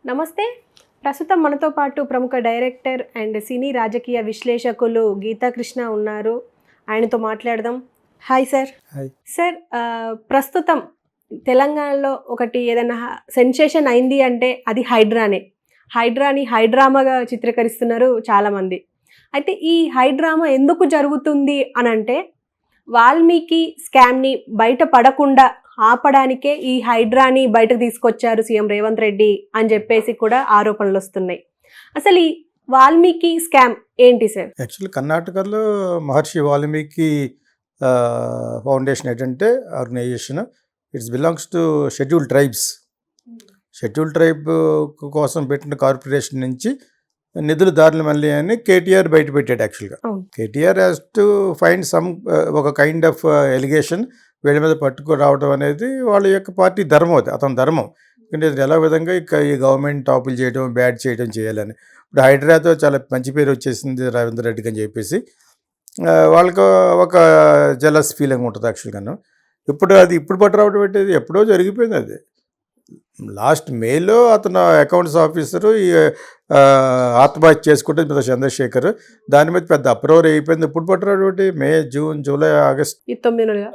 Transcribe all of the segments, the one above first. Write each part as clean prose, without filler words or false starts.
నమస్తే. ప్రస్తుతం మనతో పాటు ప్రముఖ డైరెక్టర్ అండ్ సినీ రాజకీయ విశ్లేషకులు గీతాకృష్ణ ఉన్నారు. ఆయనతో మాట్లాడదాం. Hi sir. హాయ్. సార్, ప్రస్తుతం తెలంగాణలో ఒకటి ఏదైనా సెన్సేషన్ అయింది అంటే అది హైడ్రానే. హైడ్రాని హైడ్రామాగా చిత్రీకరిస్తున్నారు చాలామంది. అయితే ఈ హైడ్రామా ఎందుకు జరుగుతుంది అని అంటే వాల్మీకి స్కామ్ని బయట పడకుండా ఆపడానికే ఈ హైడ్రాని బయటకు తీసుకొచ్చారు సీఎం రేవంత్ రెడ్డి అని చెప్పేసి కూడా ఆరోపణలు వస్తున్నాయి. అసలు ఈ వాల్మీకి స్కామ్ ఏంటి సార్? యాక్చువల్లీ కర్ణాటకలో మహర్షి వాల్మీకి ఫౌండేషన్ ఏంటంటే organisation it's belongs to scheduled tribes. Scheduled tribe కోసం పెట్టిన కార్పొరేషన్ నుంచి నిధులు దారులు మళ్ళీ అని కేటీఆర్ బయట పెట్టాడు. యాక్చువల్గా KTR has to find some ఒక కైండ్ ఆఫ్ ఎలిగేషన్ వీళ్ళ మీద పట్టుకు రావడం అనేది వాళ్ళ యొక్క పార్టీ ధర్మం, అది అతని ధర్మం. ఎందుకంటే ఎలా విధంగా ఈ గవర్నమెంట్ టాపులు చేయడం, బ్యాడ్ చేయడం చేయాలని. ఇప్పుడు హైడ్రాతో చాలా మంచి పేరు వచ్చేసింది రేవంత్ రెడ్డికి అని చెప్పేసి వాళ్ళకు ఒక జలస్ ఫీలింగ్ ఉంటుంది యాక్చువల్గాను. ఇప్పుడు పట్టు రావడం పెట్టేది ఎప్పుడో జరిగిపోయింది. అది లాస్ట్ మేలో అతను అకౌంట్స్ ఆఫీసరు ఆత్మహత్య చేసుకుంటే మీద చంద్రశేఖర్, దాని మీద పెద్ద అప్రూవర్ అయిపోయింది. ఇప్పుడు పట్టురాడు మే, జూన్, జూలై, ఆగస్ట్, ఈ 9 నెలలు,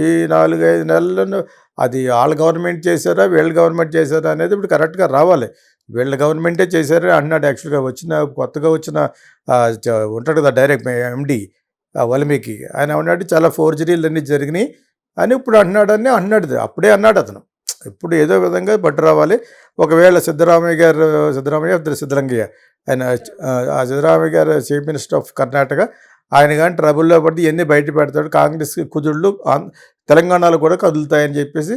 ఈ 4-5 నెలలను అది వాళ్ళ గవర్నమెంట్ చేశారా వీళ్ళ గవర్నమెంట్ చేశారా అనేది ఇప్పుడు కరెక్ట్గా రావాలి. వీళ్ళ గవర్నమెంటే చేశారా అన్నాడు. యాక్చువల్గా కొత్తగా వచ్చిన ఉంటాడు కదా డైరెక్ట్ ఎండి వాల్మీకి, ఆయన అన్నాడు చాలా ఫోర్జరీలు అన్నీ జరిగినాయి అని ఇప్పుడు అన్నాడు. అప్పుడే అన్నాడు అతను. ఇప్పుడు ఏదో విధంగా పట్టు రావాలి. ఒకవేళ సిద్ధరామయ్య ఆయన సిద్ధరామయ్య గారు చీఫ్ మినిస్టర్ ఆఫ్ కర్ణాటక, ఆయన కానీ ట్రబుల్లో పడి ఇవన్నీ బయట పెడతాడు, కాంగ్రెస్కి కుదుళ్ళు తెలంగాణలో కూడా కదులుతాయని చెప్పేసి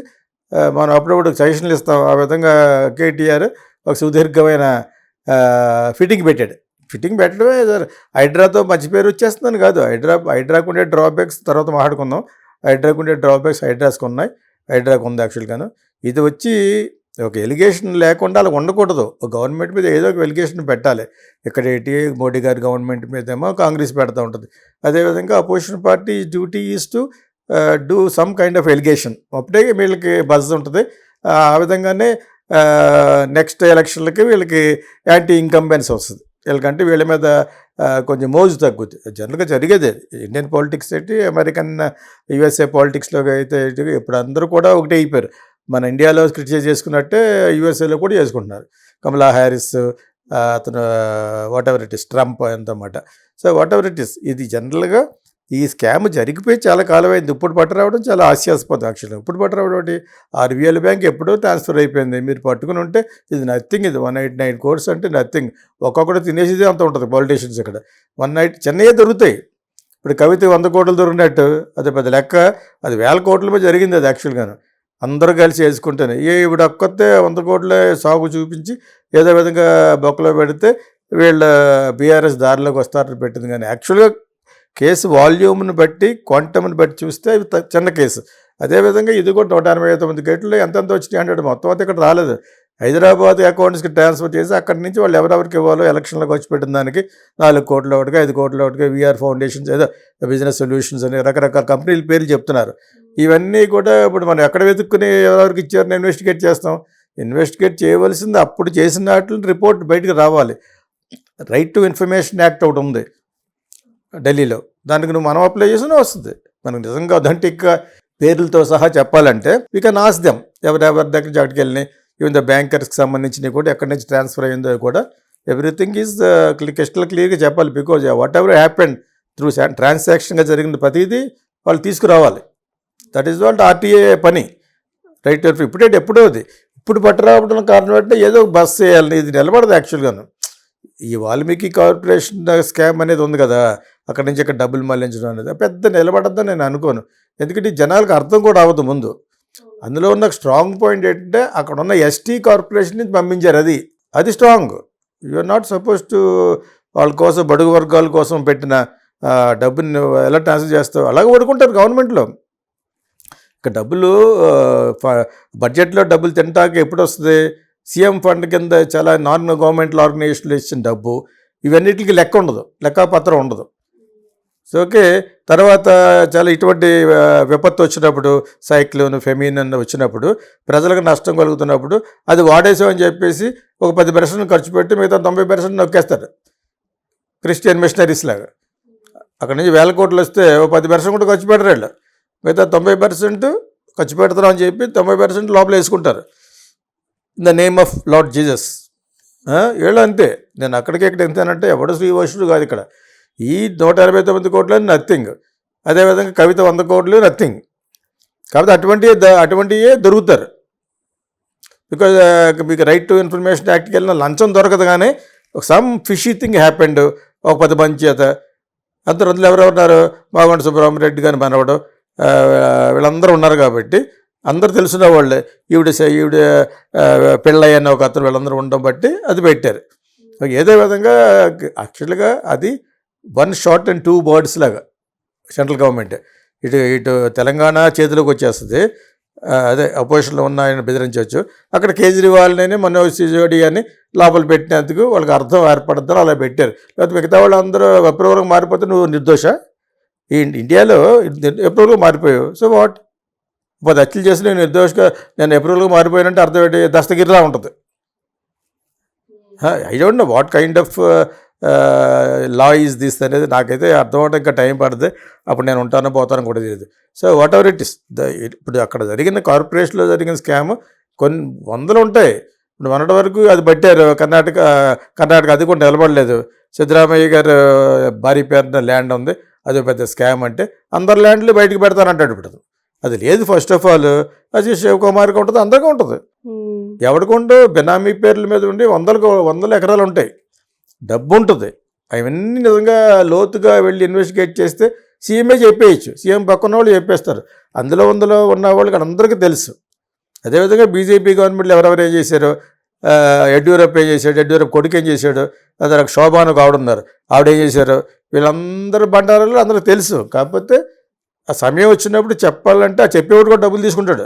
మనం అప్పుడప్పుడు సజెషన్లు ఇస్తాం. ఆ విధంగా కేటీఆర్ ఒక సుదీర్ఘమైన ఫిట్టింగ్ పెట్టడమే హైడ్రాతో మంచి పేరు వచ్చేస్తుందని కాదు. హైడ్రాకు ఉండే డ్రాబ్యాక్స్ తర్వాత మాట్లాడుకుందాం. హైడ్రాస్కి ఉన్నాయి, హైడ్రాకు ఉంది యాక్చువల్గాను. ఇది వచ్చి ఒక ఎలిగేషన్ లేకుండా అలా ఉండకూడదు. గవర్నమెంట్ మీద ఏదో ఒక ఎలిగేషన్ పెట్టాలి. ఇక్కడ మోడీ గారి గవర్నమెంట్ మీద ఏమో కాంగ్రెస్ పెడతా ఉంటుంది. అదేవిధంగా opposition party duty is to do some kind of allegation. అప్పుడే వీళ్ళకి బజ్ ఉంటుంది. ఆ విధంగానే నెక్స్ట్ ఎలక్షన్లకి వీళ్ళకి యాంటీ ఇన్కంబెన్స్ వస్తుంది. వీళ్ళకంటే వీళ్ళ మీద కొంచెం మోజు తగ్గుద్ది. జనరల్గా జరిగేది ఇండియన్ పాలిటిక్స్ ఏంటి, అమెరికన్ యుఎస్ఏ పాలిటిక్స్లో అయితే ఇప్పుడు అందరూ కూడా ఒకటే అయిపోయారు. మన ఇండియాలో క్రిటిసైజ్ చేసుకున్నట్టే యుఎస్ఏలో కూడా చేసుకుంటున్నారు. కమలా హ్యారిస్, అతను whatever it is, Trump అంతమాట. So whatever it is, ఇది జనరల్గా ఈ స్కామ్ జరిగిపోయి చాలా కాలం అయింది. ఇప్పుడు పట్టురావడం చాలా హాస్యాస్పదం. యాక్చువల్గా ఇప్పుడు పట్టురావడం ఒకటి ఆర్బీఐ బ్యాంక్ ఎప్పుడో ట్రాన్స్ఫర్ అయిపోయింది. మీరు పట్టుకుని ఉంటే ఇది నథింగ్. ఇది 189 crores అంటే నథింగ్. ఒక్కొక్కటి తినేసేది అంత ఉంటుంది పొలిటీషియన్స్ ఇక్కడ. 190 చిన్నయే దొరుకుతాయి. ఇప్పుడు కవిత 100 కోట్లు దొరికినట్టు అది పెద్ద లెక్క. అది 1000 కోట్ల మీద జరిగింది. అది యాక్చువల్గాను అందరూ కలిసి వేసుకుంటేనే ఇప్పుడు ఒక్కొత్తే 100 కోట్ల సాగు చూపించి ఏదో విధంగా బొక్కలో పెడితే వీళ్ళ బీఆర్ఎస్ దారిలోకి వస్తారని పెట్టింది. కానీ యాక్చువల్గా కేసు వాల్యూమ్ని బట్టి, క్వాంటమ్ని బట్టి చూస్తే ఇది చిన్న కేసు. అదేవిధంగా ఇది కూడా 189 కోట్లు ఎంతెంత వచ్చినాయి అంటే మొత్తం అయితే ఇక్కడ రాలేదు. హైదరాబాద్ అకౌంట్స్కి ట్రాన్స్ఫర్ చేసి అక్కడి నుంచి వాళ్ళు ఎవరెవరికి ఇవ్వాలో ఎలక్షన్లకు వచ్చి పెట్టిన దానికి 4 కోట్ల ఒకటిగా 5 కోట్ల ఒకటిగా వీఆర్ ఫౌండేషన్స్, ఏదో బిజినెస్ సొల్యూషన్స్ అని రకరకాల కంపెనీల పేర్లు చెప్తున్నారు. ఇవన్నీ కూడా ఇప్పుడు మనం ఎక్కడ వెతుక్కుని ఎవరెవరికి ఇచ్చారని ఇన్వెస్టిగేట్ చేస్తాం. ఇన్వెస్టిగేట్ చేయవలసింది అప్పుడు చేసిన వాటిని రిపోర్ట్ బయటకు రావాలి. రైట్ టు ఇన్ఫర్మేషన్ యాక్ట్ ఒకటి ఉంది ఢిల్లీలో, దానికి మనం అప్లై చేసినా వస్తుంది. మనకు నిజంగా అథెంటిక్గా పేర్లతో సహా చెప్పాలంటే వీ కెన్ ఆస్క్ దెమ్ ఎవరెవరి దగ్గర జాటికి వెళ్ళినాయి, ఈవెన్ ద బ్యాంకర్స్కి సంబంధించినవి కూడా ఎక్కడి నుంచి ట్రాన్స్ఫర్ అయ్యిందో కూడా ఎవ్రీథింగ్ ఈజ్ క్లియర్గా చెప్పాలి. Because whatever happened through ట్రాన్సాక్షన్గా జరిగిన ప్రతిదీ వాళ్ళు తీసుకురావాలి. దట్ ఈస్ వాట్ ఆర్టీఏ పని. రైట్ ఎప్పుడో అది ఇప్పుడు పట్టరావడం కారణం అంటే ఏదో బస్ చేయాలని ఇది నిలబడదు. యాక్చువల్గాను ఈ వాల్మీకి కార్పొరేషన్ స్కామ్ అనేది ఉంది కదా, అక్కడి నుంచి అక్కడ డబ్బులు మళ్లించడం అనేది పెద్ద నిలబడద్దని నేను అనుకోను. ఎందుకంటే జనాలకు అర్థం కూడా అవ్వదు ముందు. అందులో ఉన్న స్ట్రాంగ్ పాయింట్ ఏంటంటే అక్కడ ఉన్న ఎస్టీ కార్పొరేషన్ నుంచి పంపించారు. అది strong. You are not suppose to వాళ్ళ కోసం, బడుగు వర్గాల కోసం పెట్టిన డబ్బుని ఎలా ట్రాన్స్ఫర్ చేస్తావు, అలాగే పడుకుంటారు గవర్నమెంట్లో. ఇక డబ్బులు బడ్జెట్లో డబ్బులు తింటాక ఎప్పుడు వస్తుంది? సీఎం ఫండ్ కింద చాలా నాన్ గవర్నమెంటల్ ఆర్గనైజేషన్లు ఇచ్చిన డబ్బు, ఇవన్నిటికి లెక్క ఉండదు, లెక్కపత్రం ఉండదు. So okay. తర్వాత చాలా ఇటువంటి విపత్తు వచ్చినప్పుడు సైక్లోన్ ఫెమిన్ వచ్చినప్పుడు ప్రజలకు నష్టం కలుగుతున్నప్పుడు అది వాడేసామని చెప్పేసి ఒక 10% ఖర్చు పెట్టి మిగతా 90% నొక్కేస్తారు క్రిస్టియన్ మిషనరీస్ లాగా. అక్కడ నుంచి వేల కోట్లు వస్తే ఓ 10% కూడా ఖర్చు పెట్టరు వీళ్ళు, మిగతా 90% ఖర్చు పెడతారు అని చెప్పి 90% లోపల వేసుకుంటారు in the name of lord Jesus. వీళ్ళు అంతే. నేను అక్కడికి ఇక్కడ ఎంతనంటే ఎవడు శ్రీవోషుడు కాదు ఇక్కడ. ఈ 189 కోట్లు నథింగ్. అదేవిధంగా కవిత 100 కోట్లు నథింగ్. కాబట్టి అటువంటివే దొరుకుతారు. బికాజ్ మీకు రైట్ టు ఇన్ఫర్మేషన్ యాక్ట్కి వెళ్ళిన లంచం దొరకదు, కానీ సమ్ ఫిషీ థింగ్ హ్యాపెండ్ ఒక 10 మంది చేత. అందరూ అందులో ఎవరెవరు ఉన్నారు, మాగంటి సుబ్రహ్మరెడ్డి గారిని మనవడు, వీళ్ళందరూ ఉన్నారు. కాబట్టి అందరు తెలిసిన వాళ్ళే. ఈవిడ పెళ్ళయ్య అన్న ఒక అతను, వీళ్ళందరూ ఉండడం బట్టి అది పెట్టారు. ఏదో విధంగా యాక్చువల్గా అది 1 shot and 2 birds లాగా సెంట్రల్ గవర్నమెంట్ ఇటు తెలంగాణ చేతిలోకి వచ్చేస్తుంది. అదే అపోజిషన్లో ఉన్న ఆయన బెదిరించవచ్చు. అక్కడ కేజ్రీవాల్ని మనోజ్ సిసోడియా అని లోపల పెట్టినందుకు వాళ్ళకి అర్థం ఏర్పడతారు, అలా పెట్టారు. లేకపోతే మిగతా వాళ్ళు అందరూ ఎప్రూవల్గా మారిపోతే నువ్వు నిర్దోష. ఈ ఇండియాలో ఎప్రూవల్గా మారిపోయావు, సో వాట్? 10 హత్యలు చేసి నేను నిర్దోషగా నేను ఎప్రూవల్గా మారిపోయానంటే అర్థం ఏంటి? దస్తగిరిలా ఉంటుంది. I don't know what kind of law is this అనేది నాకైతే అర్థం అవడం ఇంకా టైం పడుతుంది. అప్పుడు నేను ఉంటానో పోతానో కూడా తెలియదు. So whatever it is, ఇప్పుడు అక్కడ జరిగిన కార్పొరేషన్లో జరిగిన స్కామ్ కొన్ని వందలు ఉంటాయి. ఇప్పుడు మొన్నటి వరకు అది పట్టారు కర్ణాటక, అది కూడా నిలబడలేదు. సిద్ధరామయ్య గారు భారీ పేరున ల్యాండ్ ఉంది, అది పెద్ద స్కామ్ అంటే అందరు ల్యాండ్లు బయటకు పెడతానంటాడు. ఇప్పుడు అది లేదు. ఫస్ట్ ఆఫ్ ఆల్ అది శివకుమార్కి ఉంటుంది, అందరికీ ఉంటుంది. ఎవరికొండో బెనామీ పేర్ల మీద ఉండి వందల ఎకరాలు ఉంటాయి, డబ్బు ఉంటుంది. అవన్నీ నిజంగా లోతుగా వెళ్ళి ఇన్వెస్టిగేట్ చేస్తే సీఎంఏ చెప్పేయచ్చు, సీఎం పక్కన వాళ్ళు చెప్పేస్తారు. అందులో ఉన్న వాళ్ళకి అందరికీ తెలుసు. అదేవిధంగా బీజేపీ గవర్నమెంట్లో ఎవరెవరు ఏం చేశారో, యడ్యూరప్ప ఏం చేశాడు, యడ్యూరప్ప కొడుకు ఏం చేశాడు, అదే శోభాను ఒక ఆవిడున్నారు, ఆవిడ ఏం చేశారు, వీళ్ళందరూ బండారాలు అందరికీ తెలుసు. కాకపోతే ఆ సమయం వచ్చినప్పుడు చెప్పాలంటే ఆ చెప్పేవాడు కూడా డబ్బులు తీసుకుంటాడు.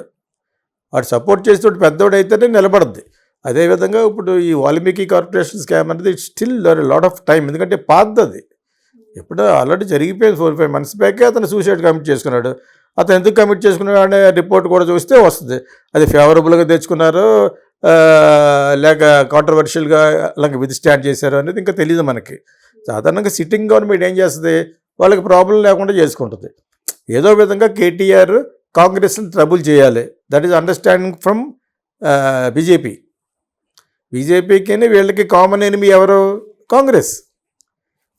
వాడు సపోర్ట్ చేసేవాడు పెద్దవాడు అయితేనే నిలబడద్ది. అదేవిధంగా ఇప్పుడు ఈ వాల్మీకి కార్పొరేషన్ స్కామ్ అనేది it's still lot of time. ఎందుకంటే పాతది, ఎప్పుడో ఆల్రెడీ జరిగిపోయింది. 4-5 months బ్యాకే అతను సూసైడ్ కమిట్ చేసుకున్నాడు. అతను ఎందుకు కమిట్ చేసుకున్నాడు అనే రిపోర్ట్ కూడా చూస్తే వస్తుంది. అది ఫేవరబుల్గా తెచ్చుకున్నారు లేక కాంట్రవర్షియల్గా అలాగే విధి స్టాండ్ చేశారు అనేది ఇంకా తెలియదు మనకి. సాధారణంగా సిట్టింగ్ గవర్నమెంట్ ఏం చేస్తుంది, వాళ్ళకి ప్రాబ్లం లేకుండా చేసుకుంటుంది. ఏదో విధంగా కేటీఆర్ కాంగ్రెస్ని ట్రబుల్ చేయాలి. దట్ ఈస్ అండర్స్టాండింగ్ ఫ్రమ్ బీజేపీకి వీళ్ళకి కామన్ ఎనిమీ ఎవరు? కాంగ్రెస్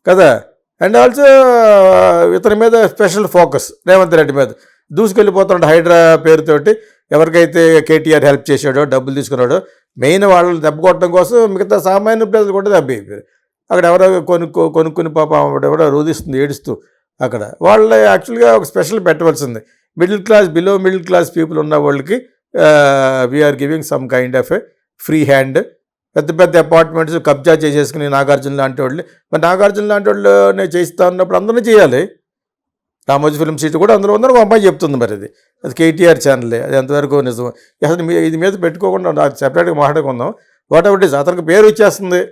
కదా. అండ్ ఆల్సో ఇతని మీద స్పెషల్ ఫోకస్ రేవంత్ రెడ్డి మీద దూసుకెళ్ళిపోతున్నాడు హైడ్రా పేరుతోటి. ఎవరికైతే కేటీఆర్ హెల్ప్ చేశాడో, డబ్బులు తీసుకున్నాడో, మెయిన్ వాళ్ళని దెబ్బ కొట్టడం కోసం మిగతా సామాన్య ప్రజలు కూడా దెబ్బ అయిపోయారు. అక్కడ ఎవరో కొనుక్కుని పాప ఎవరో రోధిస్తుంది ఏడుస్తూ. అక్కడ వాళ్ళు యాక్చువల్గా ఒక స్పెషల్ పెట్టవలసింది. బిలో మిడిల్ క్లాస్ పీపుల్ ఉన్న వాళ్ళకి we are giving some kind of a free hand. పెద్ద అపార్ట్మెంట్స్ కబ్జా చేసేసుకుని నాగార్జున లాంటి వాళ్ళు, మరి నాగార్జున లాంటి వాళ్ళు నేను చేయిస్తా ఉన్నప్పుడు అందరినీ చేయాలి. రామోజీ ఫిల్మ్ సిటీ కూడా అందులో ఉందని ఒక అమ్మాయి చెప్తుంది. మరి అది కేటీఆర్ ఛానలే, అది ఎంతవరకు నిజం? అసలు ఇది మీద పెట్టుకోకుండా నాకు సెపరేట్గా మాట్లాడుకుందాం. వాట్ ఎవర్ ఇట్ ఈస్, అతనికి పేరు ఇచ్చేస్తుంది.